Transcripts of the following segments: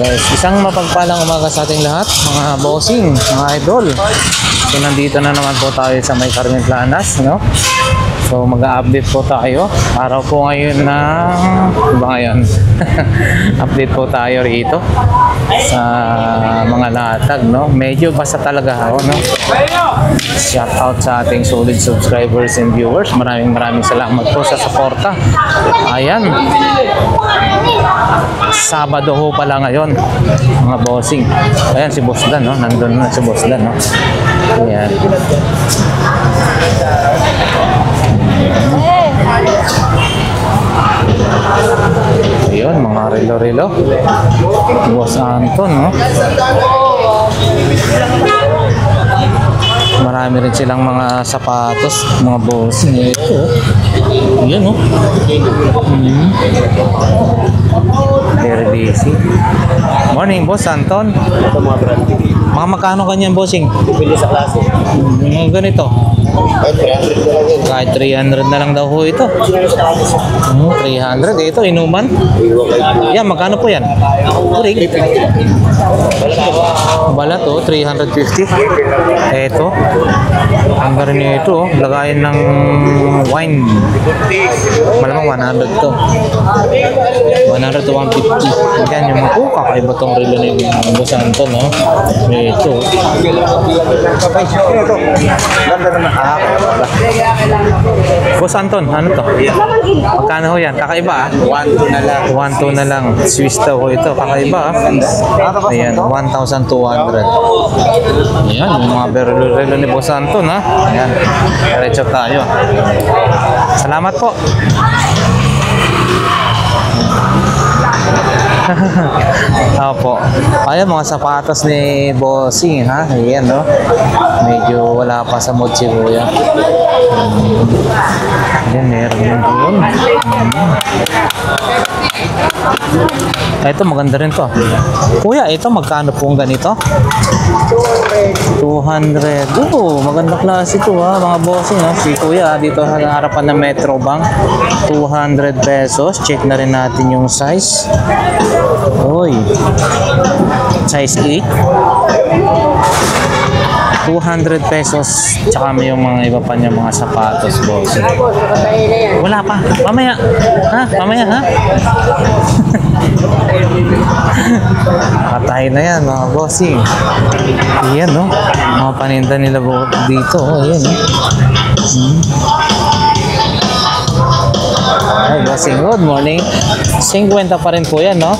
Yes, isang mapagpalang umaga sa ating lahat, mga bossing, mga idol. So nandito na naman po tayo sa May Carmen Planas, no? So mag-update po tayo. Araw po ngayon ng iba ngayon. Update po tayo rito sa mga latag, no? Medyo basta talaga ako, no? Shout out sa ating solid subscribers and viewers. Maraming salamat po sa suporta. Ayan. Sabado ho pala ngayon, mga bossing. Ayan si Boss Dan, no? Nandun na si Boss Dan, no? Ayan. Ayun, mga relo-relo. Boss Anton, no? Marami rin silang mga sapatos, mga bossing. Ito, yun, no? Very busy. Morning, Boss Anton. Ito mga brand. Mga magkano kanyan, bossing? Depende sa klase. Mga ganito. Kahit 300 na lang yun. Kahit 300 na lang daw ho ito. 300. Ito, inuman. Yan, magkano po yan? Kurig. Balat, oh, 350. Ito. Ang garin nyo ito, oh. Lagayin ng wine. Malamang 100 to. 100 to 150. Yan yung mga kakaiba tong relo ni Boss Anton, no? Ito. Ganda naman. Boss Anton, ano to? Magkano ho yan? Kakaiba, ah? 1-2 na lang. 1-2 na lang. Swiss daw ho ito. Kakaiba, ah. Ayan, 1,200. Ayan, yung mga relo ni Boss Anton, ha? Ayan, diretso tayo. Salamat po. Opo. Ayan, mga sapatos ni Bossing, ha? Ayan, no? Medyo wala pa sa mood si Kuya. Ayan, meron yun doon. Ito, maganda rin to. Kuya, ito, magkano pong ganito? 200. Oo, maganda klase ito, ha? Mga Bossing, ha? Si Kuya, dito sa harapan ng Metro Bank. 200 pesos. Check na rin natin yung size. Uy. Size 8. 200 pesos. Tsaka may yung mga iba pa niya mga sapatos, boss. Wala pa. Mamaya. Ha? Mamaya, ha? Patay na yan, mga bossing. Ayan, no? Mga paninda nila dito. Oh, ayan, no? Ay, bossing, good morning. 50 pa rin po yan, no?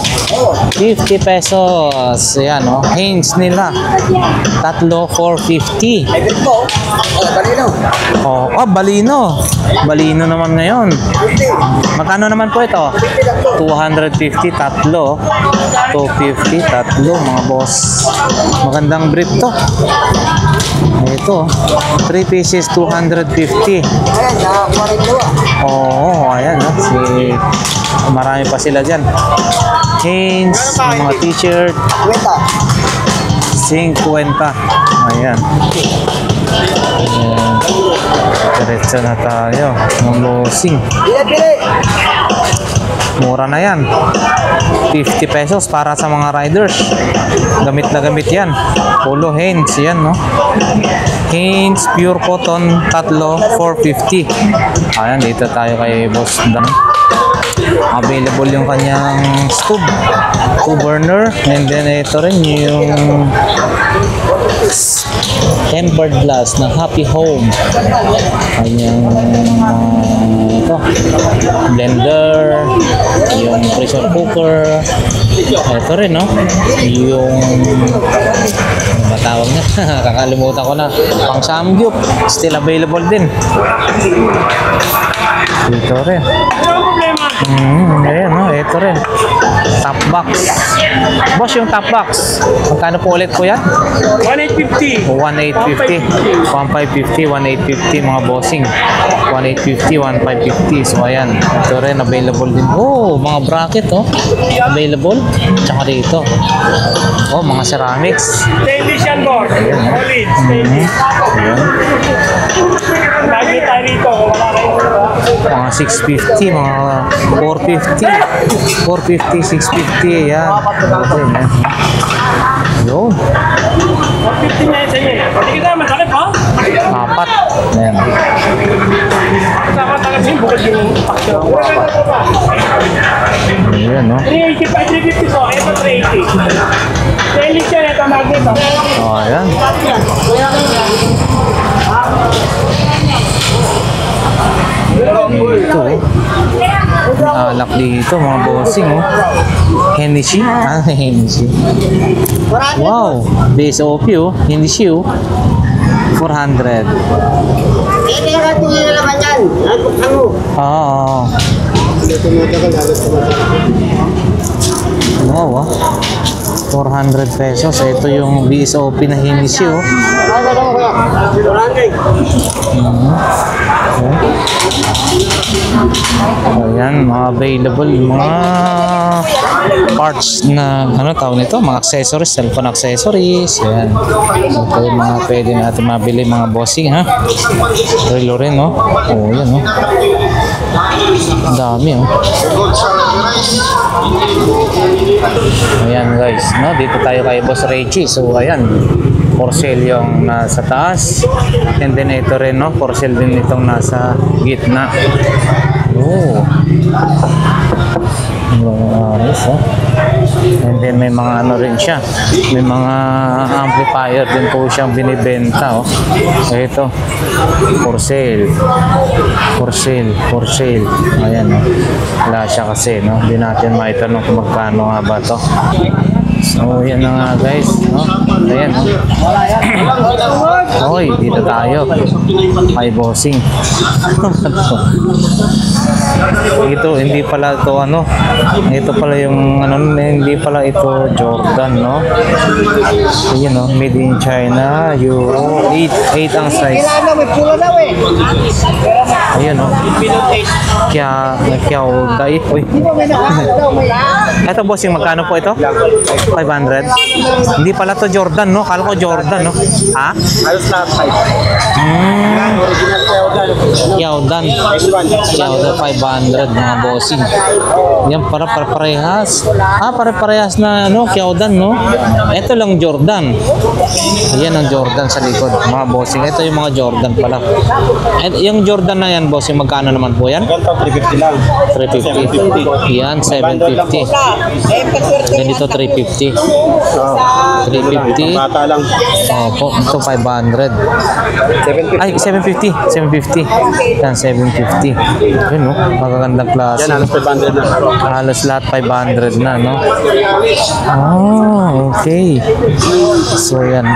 50 pesos. Ayan, no? Hanes nila. Tatlo, 450. Balino. Oh, Balino. Balino naman ngayon. Magkano naman po ito? 250, tatlo. 250, tatlo, mga boss. Magandang brief to. Ito, 3 pieces, 250. Ayan, nakakuha rin dalawa. Oo, ayan, no? Marami pa sila dyan. Hanes, mga t-shirt. 50. Ayan. Diretso na tayo. Mga bossing. Pili. Mura na yan. 50 pesos para sa mga riders. Gamit na gamit yan. Polo Hanes, yan, no? Hanes, pure cotton, tatlo, 450. Ayan, dito tayo kay Boss Dan. Available yung kanyang stove. 2 burner. And then ito rin yung tempered glass ng Happy Home. Kanyang ito, blender, yung pressure cooker. Ito rin, no? Yung ano ba tawag niya? Kakalimutan ko na. Pang samgyup. Still available din. Dito rin. Ayan, no? Ito rin. Top box. Boss, yung top box. Magkano po ulit po yan? 1,850. 1,850. 1,550. 1,850 mga bossing. 1,850. 1,550. So ayan. Ito rin. Available din. Oh, mga bracket, oh. Available. Tsaka dito. Oh, mga ceramics. Stainless yan, boss. Solid. Stainless. Ayan. Lagi tayo rito. Wala kayo. Mga 650, mga 450. 450, 650, yan. Okay, yan. Yun. 150 na yun sa inyo. Hindi kita, masakit pa? Apat. Ayan. Masakit yung bukod yung action. Ayan, no? 380 pa, 350 po. Ito 380. Stainless yan, ito magnet. Oh, ayan. Dito, alak dito, mga bossing, oh. Hennessy? Ah, Hennessy. Wow, BSOP, oh. Hennessy, oh. 400. Kaya tuloy na naman yan. Nagpuksan mo. Oo. Wow, ah. 400 pesos. Ito yung BSOP na Hennessy, oh. Ayan, mga available, mga parts na, ano tawag nito, mga accessories, cellphone accessories. Ayan. Ito yung mga pwede natin mabili, mga bossing, ha. Relo rin, no? Oo, yan, no? Ang dami, oh. Ayan, guys, no? Dito tayo kay Boss Reggie. So, ayan, for sale yung nasa taas. And then ito rin, no? For sale din itong nasa gitna. Oh. Ayos, oh. And then may mga ano rin siya. May mga amplifier din po siyang binibenta, oh. So, ito. For sale. For sale. For sale. Ayan, oh. Wala siya kasi, no? Hindi natin maitanong kung magkano nga ba to. So, yan na nga, guys, no? Ayan, no? Hoy, dito tayo. Kay bossing. Ito, hindi pala ito, ano? Ito pala yung, ano, hindi pala ito Jordan, no? Ayan, no? Made in China, Euro, 8 ang size. May pula daw eh. Ayan, no? Kaya, dai. Uy. May nakakal daw. May Ito, bossing, magkano po ito? 500? Hindi pala to Jordan, no? Kala ko Jordan, no? Ha? halos lahat 5. Original Yaudan. Yaudan 500, mga bossing. Yan para parehas. Ah, parehas na ano, Yaudan, no? Ito lang Jordan. Ayan ang Jordan sa likod, mga bossing. Ito yung mga Jordan pala. And yung Jordan na yan, bossing, magkano naman po yan? 350 lang. 350. Yan, 750. Yan dito 350. 350. Bata lang. Opo, ito 500. Ay, 750. 750. Yan, 750. Yun, no? Magagandang klase. Yan, halos 500 na. Halos lahat 500 na, no? Ah, okay. So, yan.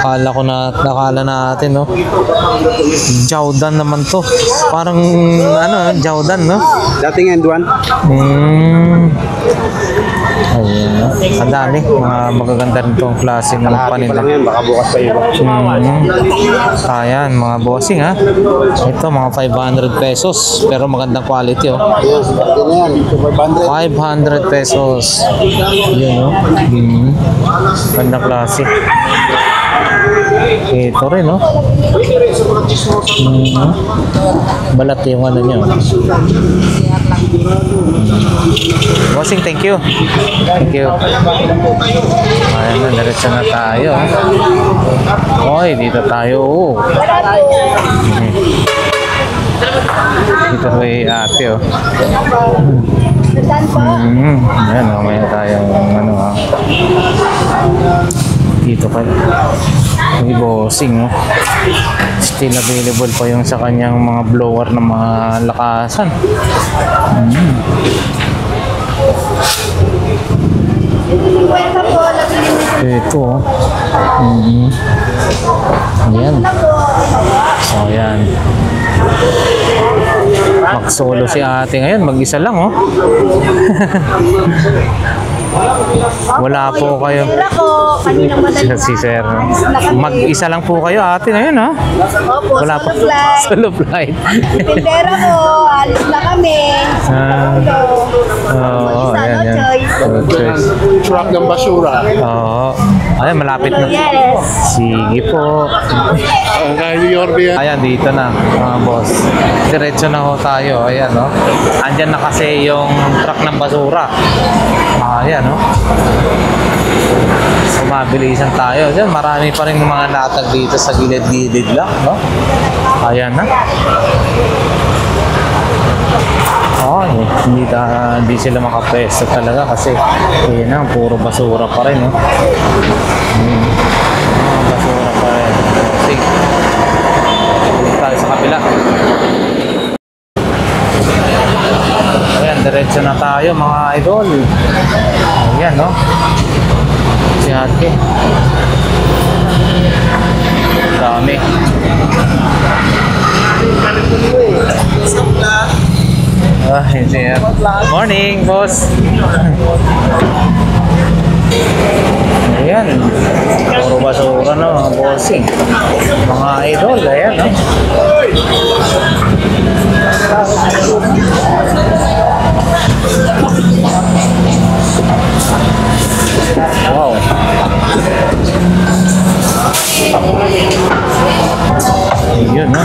Akala natin, no? Jordan naman to. Parang, ano, Jordan, no? Dating end one. Ayan, no? Ang dami. Mga magaganda rin itong klase ng Kalahati pa panila. lang yan, baka bukas pa yun. Ayan, mga bossing, ha? Ito, mga 500 pesos. Pero magandang quality, oh. Yan, 500. 500 pesos. Yun, no? Magandang klase. Ito rin, no? Balat yung ano nyo. Bossing, thank you. Thank you. Ayan na, diretso na tayo. Oy, dito tayo. Dito kay ate, oh. Ayan, mamaya tayong ano, ha. Dito pa. May bossing, oh. Still available pa yung sa kanyang mga blower na mga lakasan. Ito, oh. Ayan. So, ayan. Mag-solo si ate ngayon. Mag-isa lang, oh. Wala po kayo. Pera ko, kaninang madaling Si Sir. araw. Mag-isa lang po kayo ate ngayon ha? Opo, Wala solo pa. flight. Solo flight. Pera ko, alis na kami. Oo, ayan, yan. Good choice. Truck ng basura. Oo. Ayan, malapit na. Yes. Sige po. Kaya Yorbe yan. Ayan, dito na mga boss. Diretso na ho tayo. Ayan, no? Andyan na kasi yung truck ng basura. Ayan, no? So, mabilisan tayo. Diyan, marami pa rin mga latag dito sa gilid-gilid lang, no? Ayan na. Hindi sila makapwesto talaga kasi ayan na, puro basura pa rin, no? Basura pa rin. Sige. Dito tayo sa kabila. Ayan, diretso na tayo mga idol. Ayan, no? Si ate. Dami. Hindi. Morning, boss. Ayan. Puro basura na mga bossing. Mga idol, ayan, no? Wow. Yun, no?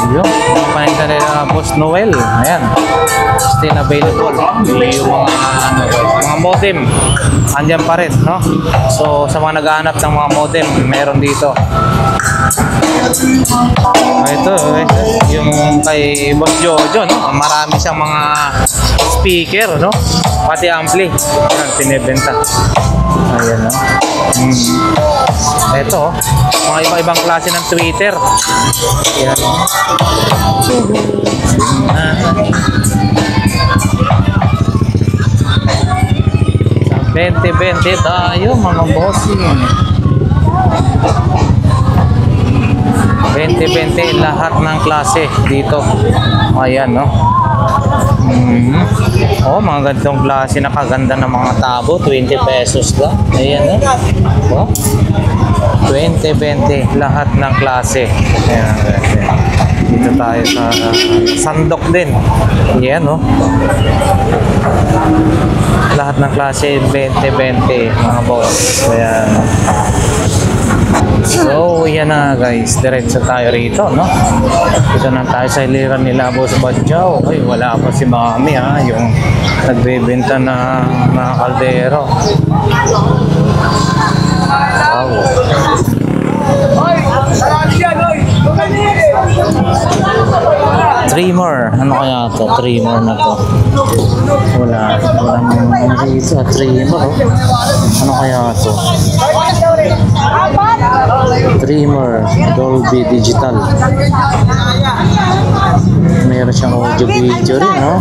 Yun, mga paninda nila Boss Noel. Ayan. Still available. Yung mga ano guys, mga modem. Andyan pa rin, no? So, sa mga naghahanap ng mga modem, meron dito. Ito, yung kay Boss Jojo, no? Marami siyang mga speaker, no? Pati ampli. Ayan, pinibenta. Ayan, no? Ito, mga iba-ibang klase ng Twitter. Ayan. 20-20 tayo mga bossing. 20-20 lahat ng klase dito. Ayan, no? Oh, mga ganitong klase na kaganda ng mga tabo, 20 pesos lang. Ayan, no? Oh. 20-20 lahat ng klase. Ayan, dito tayo sa sandok din. Ayan, no? Lahat ng klase 20-20 mga boss. Ayan. So, yan na guys. Diretso tayo rito, no? Dito na tayo sa iliran nila Boss Badjaw. Ay, wala pa si Mami, ha? Yung nagbebenta na mga kaldero. Wow. Trimmer. Ano kaya to? Trimmer na to. Wala nang dito. Trimmer, oh. Ano kaya to? Trimmer. Dolby Digital. Meron siyang audio video rin, no?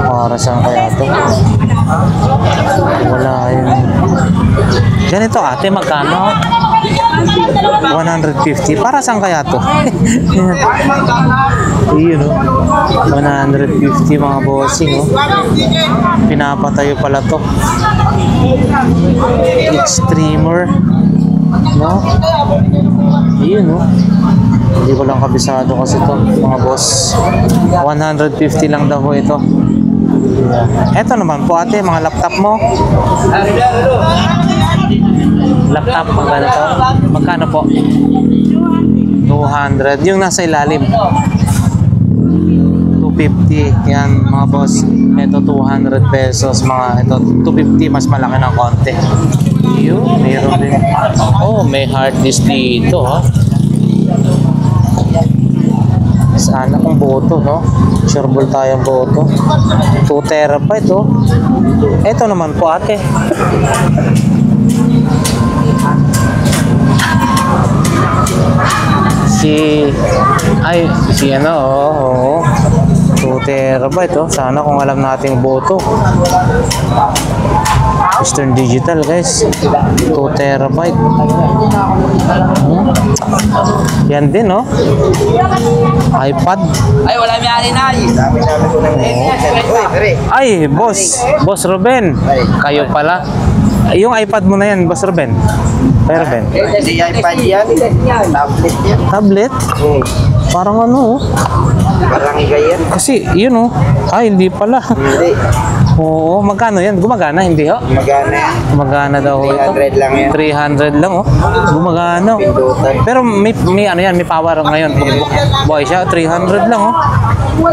Para saan kaya to? Wala yun. Ganito ate, magkano? 150. Para saan kaya to? Yun, no? 150 mga bossing, no? Pinapatayo pala to. Extremer, no? Yun, no? Hindi ko lang kabisado kasi to mga boss. 150 lang daw ito. Ito naman po ate, mga laptop mo. Laptop, magkano to? Magkano po? 200. Yung nasa ilalim. 250. Yan mga boss. Ito 200 pesos. Mga ito 250, mas malaki ng konti. Yun, meron din. Oh, may hard disk dito, ha? Sana kung boto, no? Sureball tayong boto. 2 terabyte, oh. Ito naman po ate. Si ano, oh. 2 terabyte, oh. Sana kung alam nating boto. Western Digital guys. 2 terabyte. Yan din, no? iPad. Ay, wala may alin na. Dami-dami ko nang Uy, pre. Ay, Boss Ruben. Kayo pala. Yung iPad mo na yan, Boss Ruben. Kay Ruben. Hindi iPad yan. Tablet yan. Tablet? Parang ano, oh. Parang ganyan. Kasi, yun, oh. Ay, hindi pala. Hindi. Oo, magkano yan? Gumagana, hindi, ho? Magana yan. Gumagana daw ito. 300 lang yan. 300 lang, oh. Gumagana. Pindutan. Pero may ano yan, may power ngayon. Buhay siya, 300 lang, oh.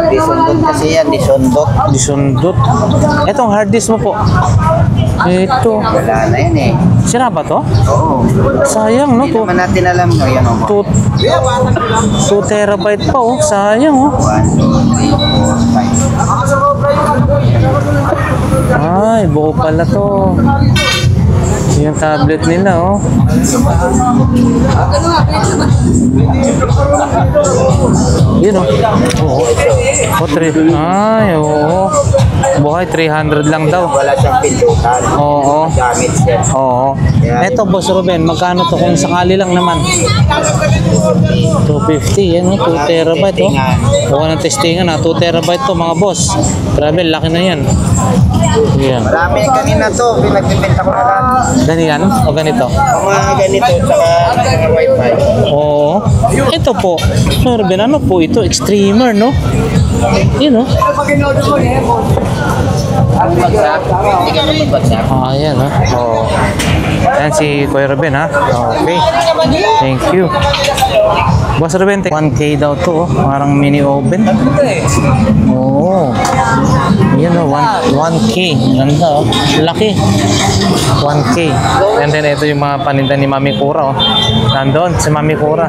Disundot kasi yan. Disundot. Disundot. Etong hard disk mo po. Ito. Wala na yan eh. Sira ba to? Oo. Sayang, no? Hindi naman natin alam mo. Yan o. 2 terabyte pa, oh. Sayang, oh. 1, 2, 3, 4, 5. Ay, buo pala to. Yung tablet nila, oh. Yun, oh. Oo. Ay, oo. Buhay, 300 lang daw. Wala siyang pindutan. Oo. Gamit siya. Oo. Eto, Boss Ruben, magkano to kung sakali lang naman? 250, yan, oh. 2 terabyte, oh. Buka ng testingan, ha. 2 terabyte to, mga boss. Grabe, laki na yan. Yan. Marami kanina to. Pinagbibenta ko na lang. Ganyan o ganito? Ang mga ganito, tsaka mga wifi. Oo. Ito po. Ruben, ano po ito? Extremer, no? Yun, no? Ang bagsak. Hindi ka naman bagsak. Ah, yan, ha? Oo. Yan si Kuya Ruben, ha? Okay. Thank you. Boss Ruben, 1K daw to, oh. Parang mini oven. Oo. Yan, oh. 1K. Ganda, oh. Laki. 1K. And then, ito yung mga paninda ni Mami Kura, oh. Nandun, si Mami Kura.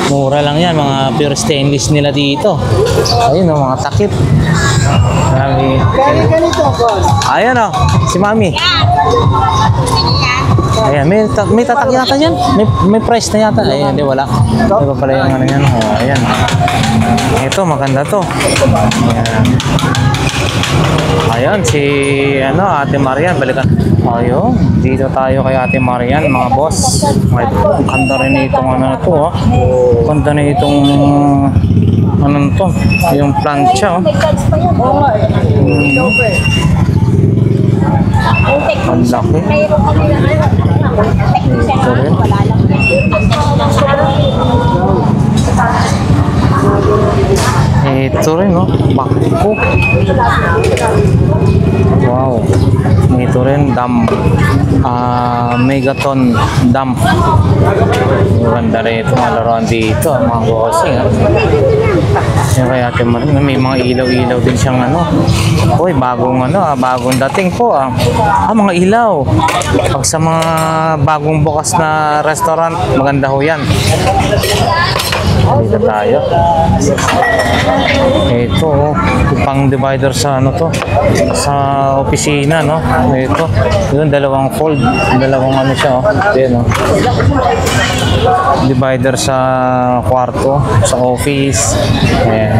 Mura lang yan, mga pure stainless nila dito. Ayun, oh, mga takip. Marami. Ayan, oh, si Mami. Ayan, may tatak yata yan. May price na yata. Ayan, hindi, wala. Hindi pa pala yung ano yan. Oh, ayan. Ito, maganda to. Ayan. Ayan, si Ate Marian. Balikan. Ayun, dito tayo kay Ate Marian, mga boss. Ay, ganda rin itong ano na to, oh. Ganda na itong ano na to, yung plancha, oh. Ang laki. Ito rin. Ito rin, no? Bako. Wow. Ito rin, dam. Megaton dam. Ganda rin ito, mga laruan dito, mga bossing. Yan kaya Ate Marin, may mga ilaw-ilaw din siyang ano. Uy, bagong dating po, ah. Mga ilaw. Pag sa mga bagong bukas na restaurant, maganda ho yan. Dito tayo. Ito, oh, pang divider sa ano to, sa opisina, no? Ito, yun, dalawang fold, dalawang ano siya, oh. Ayan, oh. Divider sa kwarto, sa office. Ayan.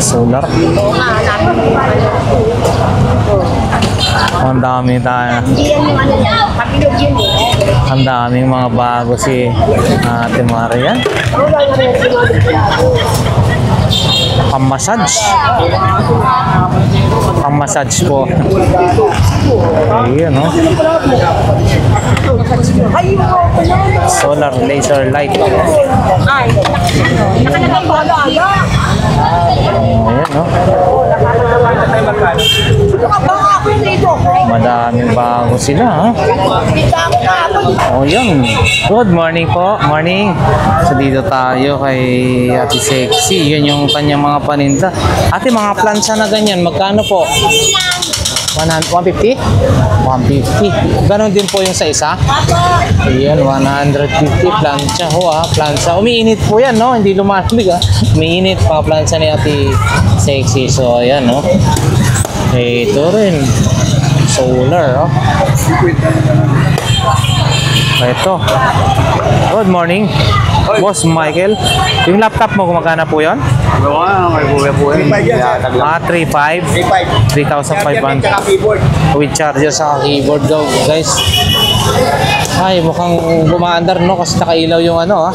Solar. Ang dami tayo. Ang daming mga bago si Ate Marian. Pang-massage. Pang-massage po. Ayan, no? Solar laser light. Ayan, no? Madaming bago sila, ha? Oh, yun. Good morning po. Morning. So, dito tayo kay Ate Sexy. Yun yung kanyang mga paninda. Ate, mga plancha na ganyan, magkano po? 150? 150. Ganon din po yung sa isa? Ayan, 150 plancha ho, ha? Plancha. Umiinit po yan, no? Hindi lumalamig, ha? Umiinit mga plancha ni Ate Sexy. So, ayan, no? Ito rin. Solar, oh. Ito. Good morning. Boss Michael. Yung laptop mo, gumagana po yun? Ah, 3.5. 3,500. With charger sa keyboard daw, guys. Ay, mukhang gumaandar, no? Kasi nakailaw yung ano, ah.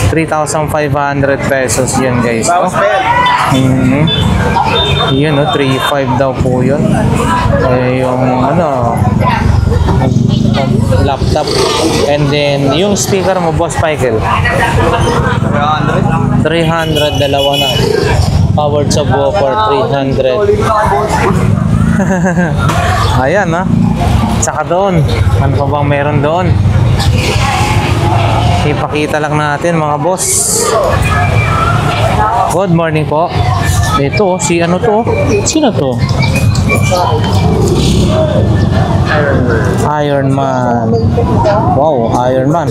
3,500 pesos yun, guys. No? Yun, no? 3.5 daw po yun. Eh, yung ano, laptop. And then, yung speaker mo, Boss Michael. 300, dalawa na. Powered subwoofer, 300. Ayan, ha? Tsaka doon. Ano pa bang meron doon? Ipakita lang natin, mga boss. Good morning po. Ito, si ano to? Sino to? Iron Man. Wow, Iron Man.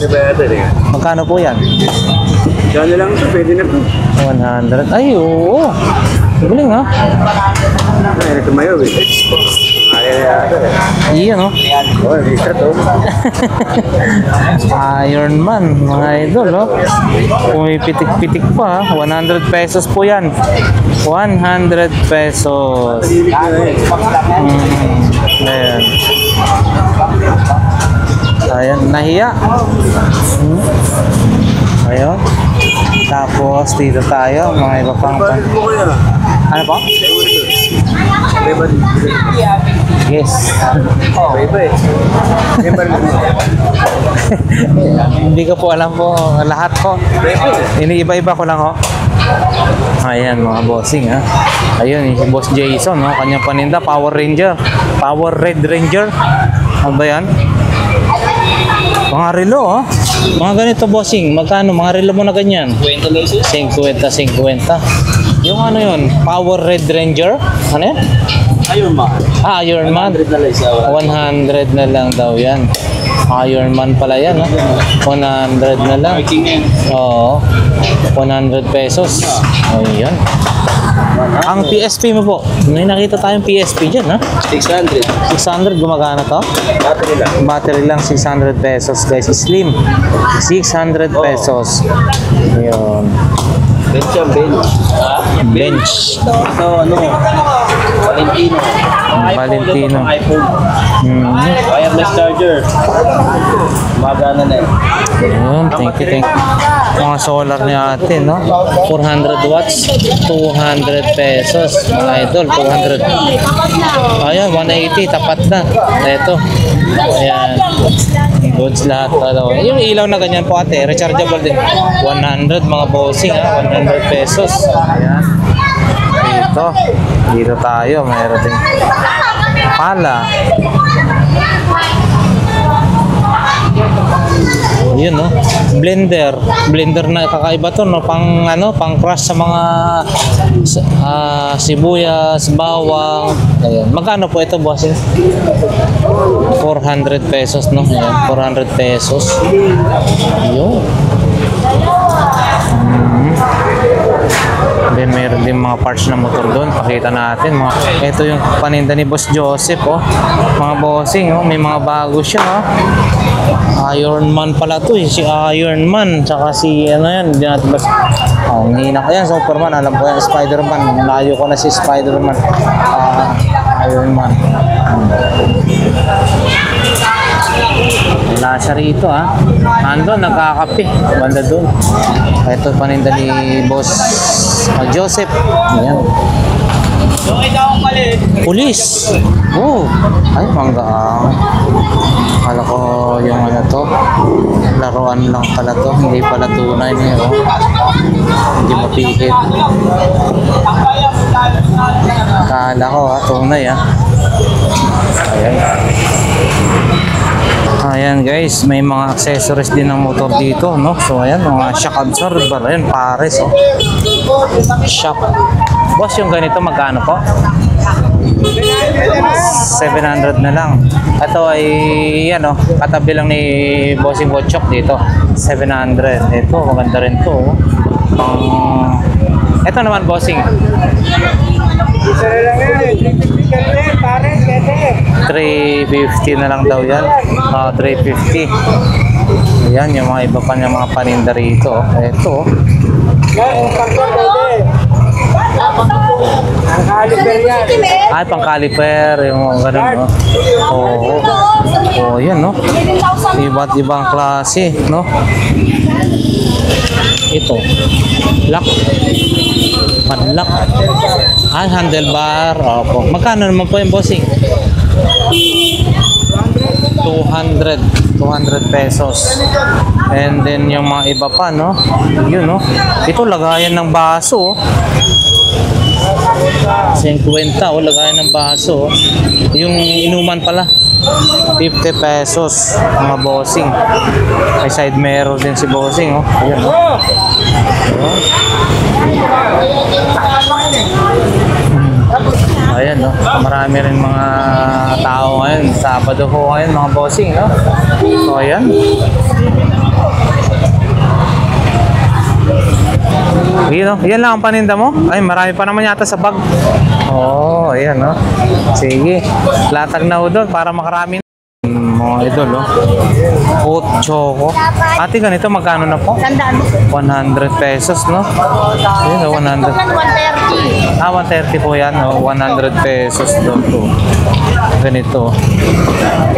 Magkano po yan? Diyan lang, pwede na po. 100. Ay, oo. Galing, ha? Ay, tumayo eh. Iyan, no? Oh, isa to. Iron Man, mga idol, no? Kung may pitik-pitik pa, 100 pesos po yan. 100 pesos. Ayan. Ayan, nahiya. Ayun. Tapos, dito tayo, mga iba pang... Ano po? Yes. Hindi ko po alam po lahat po. Iniiba-iba ko lang ho. Ayan, mga bossing, ha. Ayun, si Boss Jason, no? Kanyang paninda, Power Ranger. Power Red Ranger. Ano ba yan? Mga relo, oh. Mga ganito, bossing. Magkano? Mga relo mo na ganyan? 50. Yung ano yun? Power Red Ranger? Ano yan? Iron Man. Ah, Iron Man. 100 na lang daw yan. Iron Man pala yan, ha? 100 na lang. Oo. 100 pesos. Ayan. Ang PSP mo po, may nakita tayong PSP dyan, ha? 600. 600, gumagana to? Battery lang. Battery lang, 600 pesos, guys. Slim. 600 pesos. Ayun. Bench yan, bench. Bench. Ito, ano, Valentino. Valentino. iPhone. Wireless charger. Magana na eh. Ayun, thank you. Mga solar ni ate, no? 400 watts, 200 pesos. Mga idol, 200. Ayan, 180, tapat na. Ito. Ayan. Goods lahat. Ano. Yung ilaw na ganyan po ate, rechargeable din. 100, mga bossing, ha? 100 pesos. Ayan. Dito tayo, mayroon din pala. Yun, no? Blender na kakaiba to, no? Pang ano, pang crush sa mga sibuyas, bawang. Ayan. Magkano po ito, boss? 400 pesos, no? Ayan, 400 pesos. Yun. Then mayroon din mga parts ng motor doon. Pakita natin. Ito yung paninda ni Boss Joseph, oh. Mga bossing, oh. May mga bago siya, oh. Iron Man pala to, eh. Si Iron Man. Tsaka si, ano yan, hindi natin bas... Oh, hihina ko yan, Superman. Alam ko yan, Spider-Man. Layo ko na si Spider-Man. Iron Man. Wala siya rito, ha. Ando, nagkakape. Banda doon. Ito paninda ni Boss Joseph. Ayan. Yung ikaw ang mali. Pulis. Oh. Ay, manggaang. Kala ko yung ano to. Laruan lang pala to. Hindi pala tunay niya. Oh. Hindi mapikit. Kala ko, ha. Tunay, ha. Ayan. Ayan guys, may mga accessories din ng motor dito, no? So ayan, mga shock absorber, ayan, pares, oh. Shock. Boss, yung ganito magkano po? 700 na lang. Ito ay, ano, katabi lang ni Bossing Botchok dito. 700. Ito, maganda rin to, oh. Ito naman, Bossing. Isa na lang yan eh. 350 ka rin, pare, kete. 350 na lang daw yan. 350. Ayan, yung mga iba pa niya mga paninda rito. Ito. Yan, yung pangko, kete. Ang caliper yan. Ay, pang caliper. Yung ganun, no? Oo. Oh, yan, no? Iba't ibang klase, no? Ito. Lock. Panlock. Ay, handlebar. Opo. Magkano naman po yung bossing? 200 pesos. And then yung mga iba pa, no? Yun, no? Ito, lagayan ng baso. 50, oh, lagayan ng baso. Yung inuman pala. 50 pesos, mga bossing. May side mirror din si bossing, oh. Ayan, oh. Ayan, no? Marami rin mga tao ngayon. Sabado ko ngayon, mga bossing, no? So, ayan. Yun, no? Yan lang ang paninda mo? Ay, marami pa naman yata sa bag. Oo, ayan, no? Sige. Latag na ho doon para makarami. Mga idol, no? Oat choco. Ate, ganito, magkano na po? 100 pesos, no? Ayun, 100. 130. 130 po yan, no? 100 pesos doon po. Ganito. 100.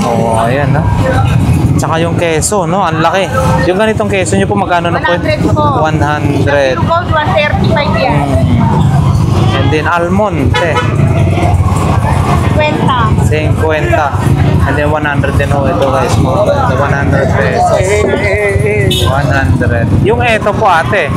Oo, ayan, no? Tsaka yung keso, no? Ang laki. Yung ganitong keso nyo po, magkano na po? 100 po. 100. Gold, 135 yan. And then almond, 50. 50. And then 100 din ho ito guys mo. 100 pesos. 100. Yung ito po ate,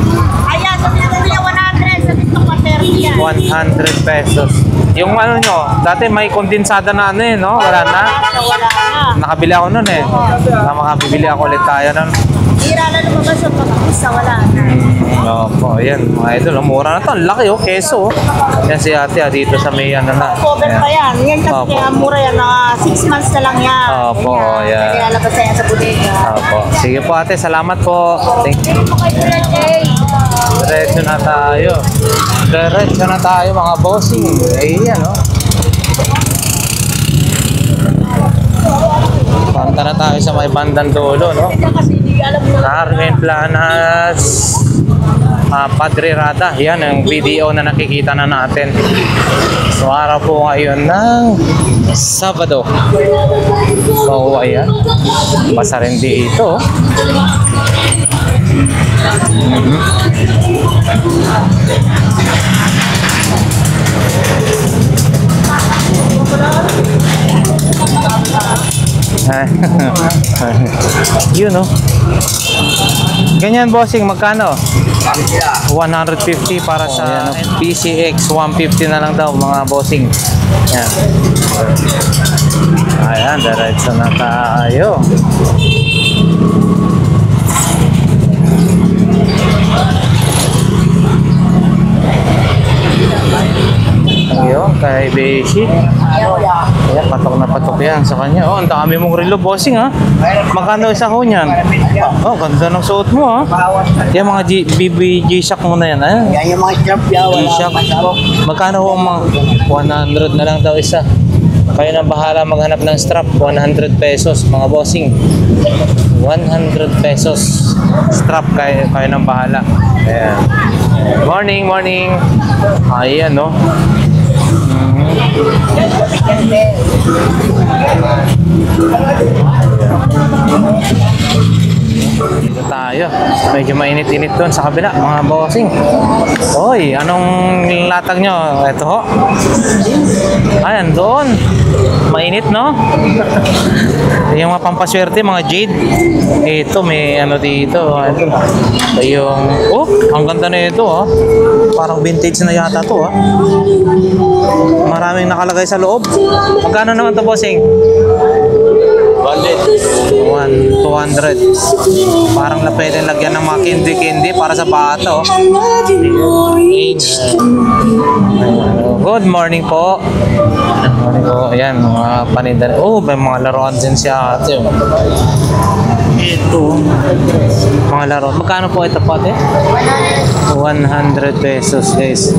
Ayan, sabi ko niya 100. Sabi ko 130 yan. 100 pesos. Yung ano nyo, dati may kondensada na ano eh, no? Wala na. Wala na. Nakabili ako nun eh. Makabibili ako ulit tayo nun. Hira na lumabas yung pagkakisa. Wala na. Opo, ayan. Mga idol, mura na to. Ang laki oh, keso. Yan si ate dito sa may ano na. Cover pa yan. Yan kasi Opo. kaya mura yan. 6 months na lang yan. Opo, yan. Kaya lalabas na yan sa bodega. Opo. Sige po ate, salamat po. Thank you. Ito kay Kuya Jay. Diretso na tayo. Diretso na tayo mga bossing. Ayan, no? Punta na tayo sa may bandang dulo, no? Kasi hindi alam na. Carmen Planas, Padre Rada. Yan ang video na nakikita na natin. So, araw po ngayon ng Sabado. So, ayan. Basa rin dito. Yun, no? Ganyan, bossing, magkano? 150 para sa PCX. 150 na lang daw, mga bossing. Yan. Ayan, diretso na tayo. Ayun, kay Beshi. Ayan, patok na patok yan sa kanya. Oh, ang dami mong relo, bossing, ha? Magkano isa ho niyan? Oh, ganda ng suot mo, ha? Yan, mga G-Shock mo na yan, ha? Yan yung mga strap yan. G-Shock. Magkano ho ang mga 100 na lang daw isa? Kayo na bahala maghanap ng strap. 100 pesos, mga bossing. 100 pesos. Strap, kayo nang bahala. Ayan. Morning, morning. Ayan, no? Dito tayo. Medyo mainit-init doon sa kabila, mga bossing. Hoy, anong latag nyo? Ito ho. Ayan, doon. Mainit, no? Yung mga pampaswerte, mga jade. Ito, may ano dito. Ito. Yung, oh, ang ganda na ito, oh. Parang vintage na yata to, oh. Maraming nakalagay sa loob. Magkano naman to, bossing? 200. Parang na pwede lagyan ng mga candy para sa bata, oh. Good morning po. Good morning po. Ayan, mga panindan. Oh, may mga laruan din si ate. Oh. Ito. Mga laruan. Magkano po ito po ate? 100 pesos guys.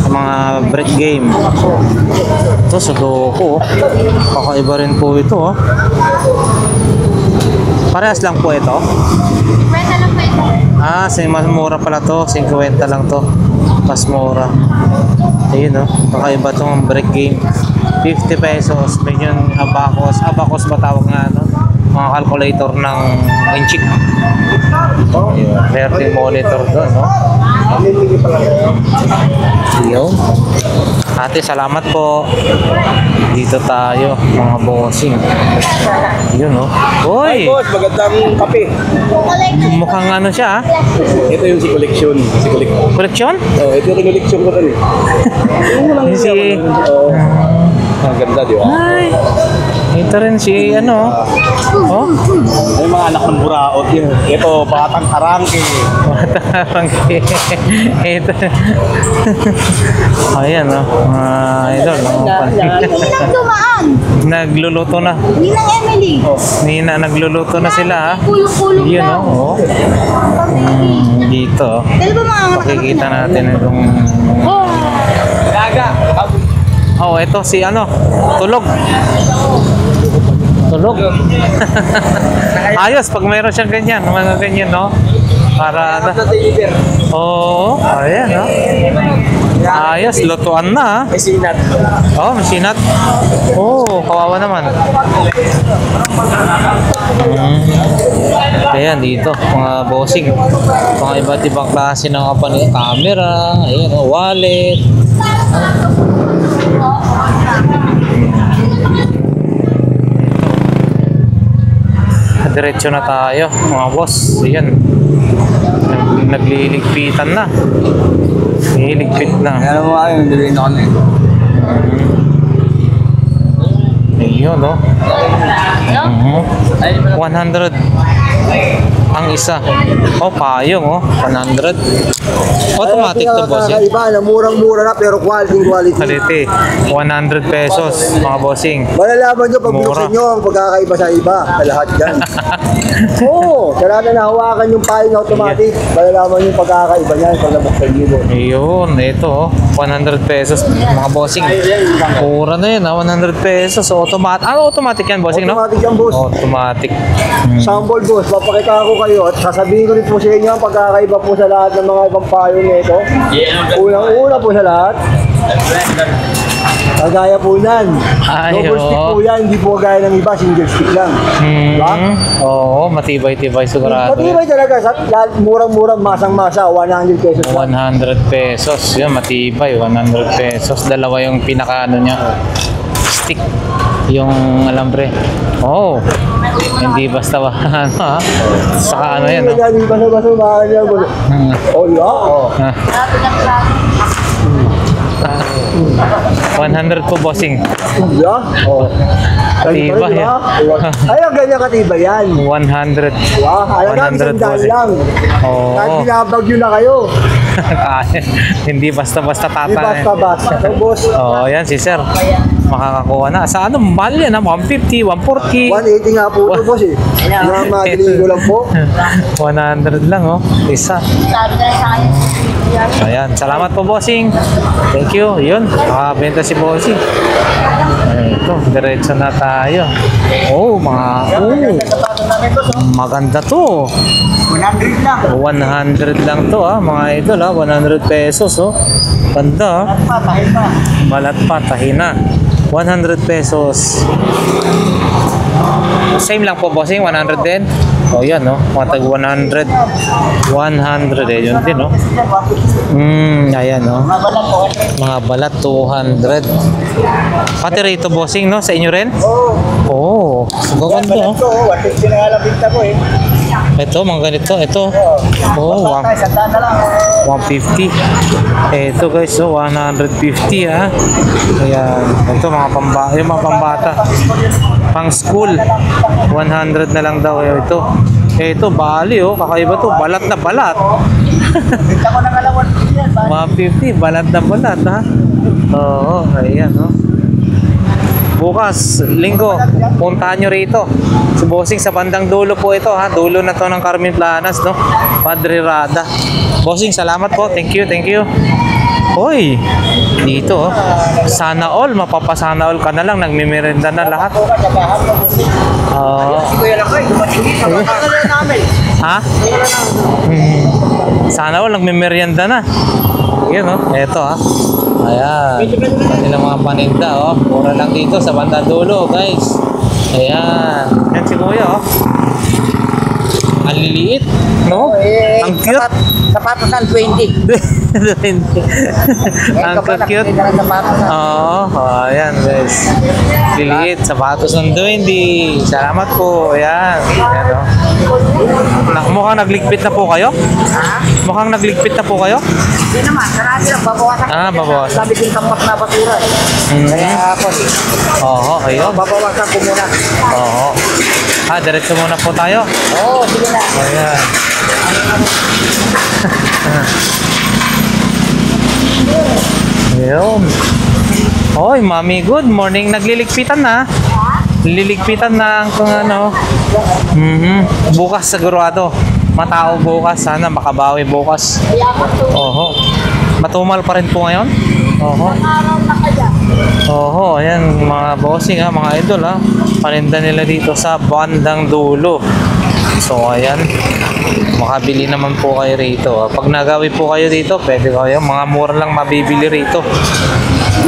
Mga break game. Ito, Sudoku. Kakaiba rin po ito. Oh. Parehas lang po ito. Kwenta lang po ito. Ah, mas mura pala to. 50 lang to. Mas mura. Ayun oh. Kakaiba tong break game. 50 pesos. Medyo abacus. Abacus ba tawag nga ano? Mga calculator ng inchik. Ayun. Meron monitor doon, no? Ayun. Ate, salamat po. Dito tayo, mga bossing. Yun, no? Uy! Boss, magandang kape. Mukhang ano siya, ah? Ito yung si collection. Koleksyon? Oh, ito yung collection ko rin. Si... Oo. Ang ganda, di ba? Ay! Ito rin si ano. Oh? May mga anak ng buraot yun. Ito, batang arangke. Matarang ito. Ayan, oh. Idol. Ninang dumaan. Nagluluto na. Ninang Emily. Nina, nagluluto na sila, ha? Kulong-kulong Yun, daw. oh. Dito. Dali ba mga anak? Pakikita natin itong... Oh, ito si ano, tulog. Tulog. Ayos, pag mayroon siyang ganyan, mga ganyan, no? Para ano? Oo, ayan, no? Ayos, lutuan na, ha? May sinat. Oh, masinat. Oh, kawawa naman. Ayan, dito, mga bossing. Mga iba't ibang klase ng camera, ayan, oh, wallet. Diretso na tayo, mga boss. Ayan. Nagliligpitan na. Niligpit na. Ano mo kayo, hindi rin ako na Ayun, no? 100 ang isa. Oh, payong, oh. 100. Automatic to, bossing. Iba na murang-mura na pero quality. Quality. 100 pesos, mga bossing. Malalaman nyo pag Mura. binuksan nyo ang pagkakaiba sa iba. Sa lahat yan. Oo, sa lahat na nahawakan yung payong automatic. Malalaman yung pagkakaiba niyan pag nabuksan nyo. Ayun, ito, oh. 100 pesos, mga bossing. Mura na yun, ha? 100 pesos. Automatic. Ano automatic yan, bossing, no? Automatic yan, boss. Automatic. Sample, boss. Papakita ko kayo at sasabihin ko rin po sa inyo ang pagkakaiba po sa lahat ng mga ibang payong nito. Unang-una po sa lahat. Kagaya po yan. Ay, Double stick oo. po yan, hindi po gaya ng iba, single stick lang. Diba? Oo, matibay-tibay sigurado. Matibay talaga, murang-murang masang-masa, 100 pesos lang. 100 pesos. Yun, matibay. 100 pesos. Dalawa yung pinaka-ano niya. Stick. Yung alambre. Oh. Hindi basta ano, ha? Saka ano yan, no? Hindi basta-basta, mahal yan. Oh, yeah? Oh. Ah. 100 po, bossing. Yeah? Oh. Katibay, Diba? Ay, ang ganyan katibay yan. 100. Wow, alam na, 100 isang daan bossing. lang. Oo. Kahit binabagyo na kayo. Kaya, hindi basta-basta Di tata. basta-basta. So, boss, Oo, yan si sir. Makakakuha na. Sa ano, mahal yan, ha? 150, 140. 180 nga po ito, boss eh. Madali ko lang po. 100 lang, oh. Isa. Sabi na lang sa akin. Ayan. Salamat po, bossing. Thank you. Yun. Nakabenta si bossing. Ayan, ito. Diretso na tayo. Oh, maganda to. 100 lang. 100 lang to, ha. Mga idol, ha. 100 pesos, oh. Ganda, ha. Patahin pa. Balat pa, tahina. 100 pesos. Same lang po, bossing. 100 din. O, yan, no? Mga tag 100. 100, eh. Yun din, no? Ayan, no? Mga balat, 200. Pati rito, bossing, no? Sa inyo rin? Oo. Gaganda, no? Ito, 150 na nga lang binta ko eh. Ito, mga ganito. Ito. Oo, Sandaan na lang. 150. Ito guys, so 150 ha. Ayan. Ito yung mga pambata. Pang school. 100 na lang daw ito. Ito, bali oh. Kakaiba to. Balat na balat. Binta ko na kalawan yan. 150, balat na balat ha. Oo, ayan, no? Bukas, linggo, puntahan nyo rito. Si Bossing sa bandang dulo po ito, ha? Dulo na to ng Carmen Planas, no? Padre Rada. Bossing, salamat po. Thank you, thank you. Hoy, dito, oh. Sana all, mapapasana all ka na lang. Nagmimirenda na lahat. Ha? Sana all, nagmimerienda na. Yan, oh. Eto, ha. Ayan. Ilang mga paninda, oh. Mura lang dito sa bandang dulo, guys. Ayan. Yan si Kuya, oh. Ang liliit, no? Ang cute. Sapatos ng 20. Ang cute. Oo, ayan guys. Liliit, sapatos ng 20. Salamat po. Ayan. Ayan, oh. Mukhang nagligpit na po kayo? Mukhang nagligpit na po kayo? Hindi naman, sarado lang, babawasan. Babawasan. Sabi din tampak na basura. Kaya ako, Oo, ayun. babawasan ko muna. Oo. Diretso muna po tayo. Oo, sige na. Ayan. Ayun. Hoy, Mami, good morning. Nagliligpitan na. Liligpitan na ang kung ano. Bukas sigurado. Matao bukas. Sana makabawi bukas. Oho. Matumal pa rin po ngayon? Oho. Oho, ayan mga bossing ha, mga idol ha. Paninda nila dito sa bandang dulo. So ayan, makabili naman po kayo rito. Pag nagawi po kayo dito, pwede kayo. Mga mura lang mabibili rito.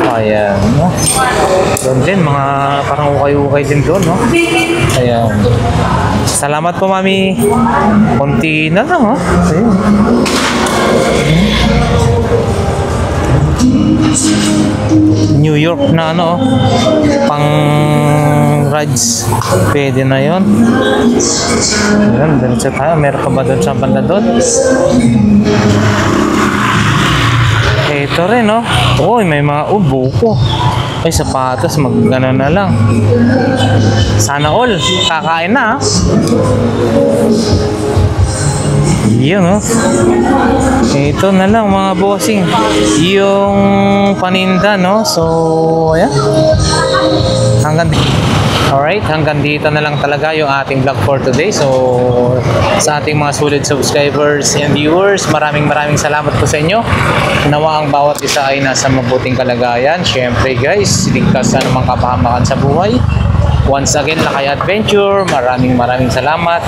Ayan. Doon din, mga parang ukay-ukay din doon, no? Ayan. Salamat po, Mami. Konti na lang, ha? Ayan. New York na ano, pang rides. Pwede na yun. Ayan, diretso tayo. Meron ka ba doon sa banda doon? Ito rin, no? Uy, may mga buko. Ay, sapatos, mag-gano na lang. Sana all. Kakain na, ha? Yun, no? Ito na lang, mga bossing. Yung paninda, no? So, ayan. Alright, hanggang dito na lang talaga yung ating vlog for today. So, sa ating mga solid subscribers and viewers, maraming salamat po sa inyo. Nawa ang bawat isa ay nasa mabuting kalagayan. Syempre guys, ligtas sa anumang kapahamakan sa buhay. Once again, Lakay Adventure, maraming salamat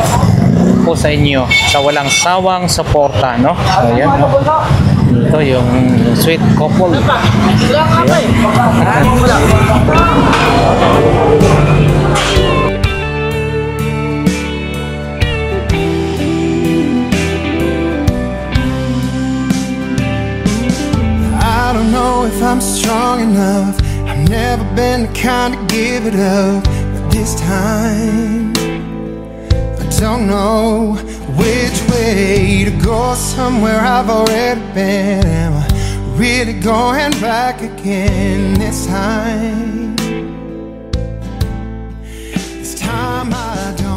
po sa inyo sa walang sawang suporta, no? Ayan, no? Ito yung sweet couple. I don't know if I'm strong enough. I've never been the kind to give it up, but this time I don't know which way to go. Somewhere I've already been. Am I really going back again this time? This time I don't